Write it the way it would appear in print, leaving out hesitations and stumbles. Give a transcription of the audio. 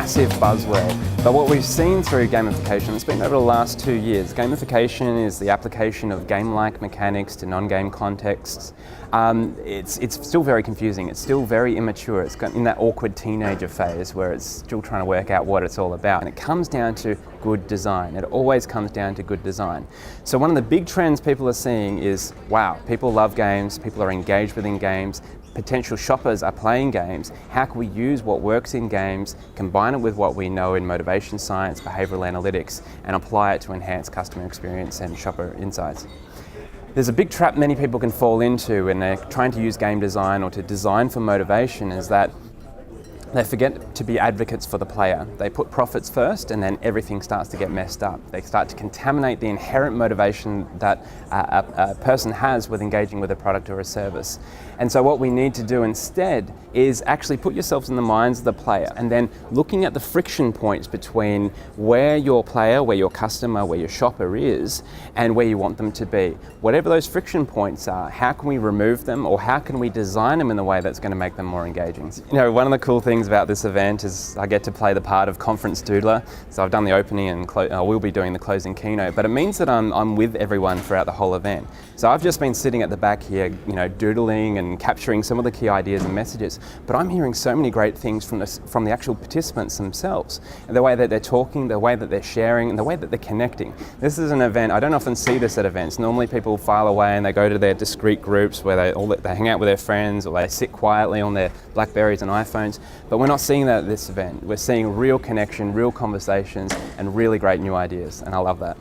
massive buzzword. But what we've seen through gamification, it's been over the last 2 years. Gamification is the application of game-like mechanics to non-game contexts. It's still very confusing. It's still very immature. It's in that awkward teenager phase where it's still trying to work out what it's all about. And it comes down to good design. It always comes down to good design. So one of the big trends people are seeing is, wow, people love games, people are engaged within games, potential shoppers are playing games. How can we use what works in games, combine it with what we know in motivation science, behavioral analytics, and apply it to enhance customer experience and shopper insights? There's a big trap many people can fall into when they're trying to use game design or to design for motivation, is that they forget to be advocates for the player. They put profits first and then everything starts to get messed up. They start to contaminate the inherent motivation that a person has with engaging with a product or a service. And so what we need to do instead is actually put yourselves in the minds of the player and then looking at the friction points between where your player, where your customer, where your shopper is and where you want them to be. Whatever those friction points are, how can we remove them or how can we design them in a way that's going to make them more engaging? You know, one of the cool things about this event is I get to play the part of conference doodler. So I've done the opening and I will be doing the closing keynote, but it means that I'm with everyone throughout the whole event. So I've just been sitting at the back here, you know, doodling and capturing some of the key ideas and messages, but I'm hearing so many great things from the actual participants themselves, and the way that they're talking, the way that they're sharing, and the way that they're connecting. This is an event, I don't often see this at events. Normally people file away and they go to their discrete groups where they hang out with their friends or they sit quietly on their Blackberries and iPhones, but we're not seeing that at this event. We're seeing real connection, real conversations, and really great new ideas, and I love that.